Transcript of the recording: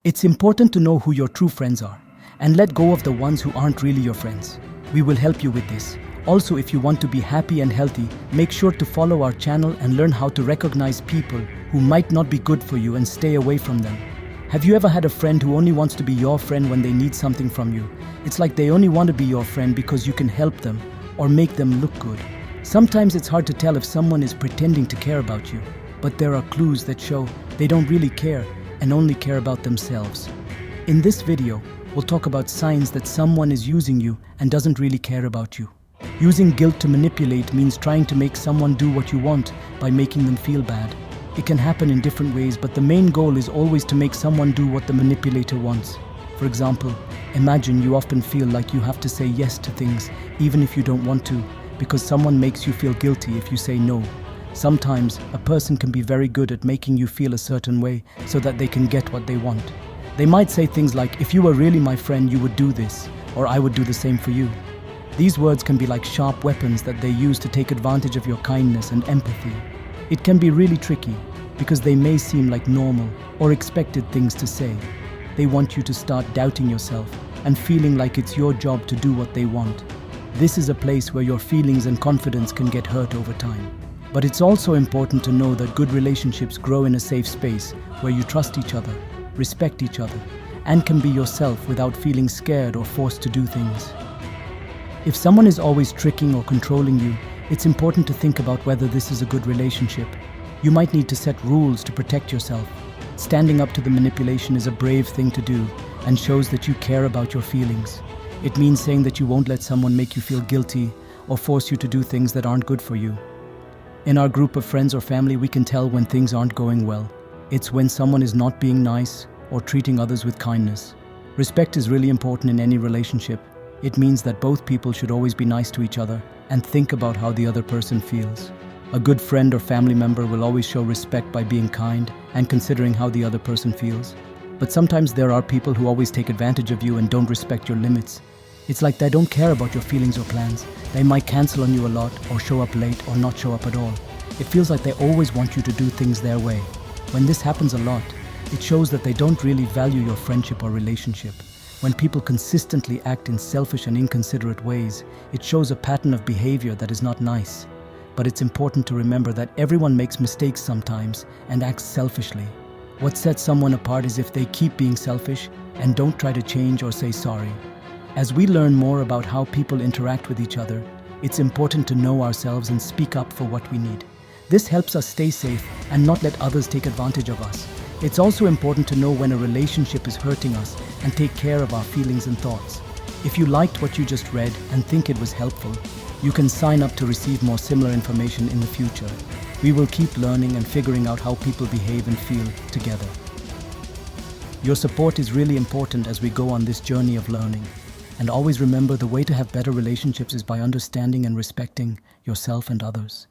It's important to know who your true friends are and let go of the ones who aren't really your friends. We will help you with this. Also, if you want to be happy and healthy, make sure to follow our channel and learn how to recognize people who might not be good for you and stay away from them. Have you ever had a friend who only wants to be your friend when they need something from you? It's like they only want to be your friend because you can help them or make them look good. Sometimes it's hard to tell if someone is pretending to care about you, but there are clues that show they don't really care and only care about themselves. In this video, we'll talk about signs that someone is using you and doesn't really care about you. Using guilt to manipulate means trying to make someone do what you want by making them feel bad. It can happen in different ways, but the main goal is always to make someone do what the manipulator wants. For example, imagine you often feel like you have to say yes to things even if you don't want to, because someone makes you feel guilty if you say no. Sometimes a person can be very good at making you feel a certain way so that they can get what they want. They might say things like, "If you were really my friend, you would do this," or "I would do the same for you." These words can be like sharp weapons that they use to take advantage of your kindness and empathy. It can be really tricky because they may seem like normal or expected things to say. They want you to start doubting yourself and feeling like it's your job to do what they want. This is a place where your feelings and confidence can get hurt over time. But it's also important to know that good relationships grow in a safe space where you trust each other, respect each other, and can be yourself without feeling scared or forced to do things. If someone is always tricking or controlling you, it's important to think about whether this is a good relationship. You might need to set rules to protect yourself. Standing up to the manipulation is a brave thing to do and shows that you care about your feelings. It means saying that you won't let someone make you feel guilty or force you to do things that aren't good for you. In our group of friends or family, we can tell when things aren't going well. It's when someone is not being nice or treating others with kindness. Respect is really important in any relationship. It means that both people should always be nice to each other and think about how the other person feels. A good friend or family member will always show respect by being kind and considering how the other person feels. But sometimes there are people who always take advantage of you and don't respect your limits. It's like they don't care about your feelings or plans. They might cancel on you a lot or show up late or not show up at all. It feels like they always want you to do things their way. When this happens a lot, it shows that they don't really value your friendship or relationship. When people consistently act in selfish and inconsiderate ways, it shows a pattern of behavior that is not nice. But it's important to remember that everyone makes mistakes sometimes and acts selfishly. What sets someone apart is if they keep being selfish and don't try to change or say sorry. As we learn more about how people interact with each other, it's important to know ourselves and speak up for what we need. This helps us stay safe and not let others take advantage of us. It's also important to know when a relationship is hurting us and take care of our feelings and thoughts. If you liked what you just read and think it was helpful, you can sign up to receive more similar information in the future. We will keep learning and figuring out how people behave and feel together. Your support is really important as we go on this journey of learning. And always remember, the way to have better relationships is by understanding and respecting yourself and others.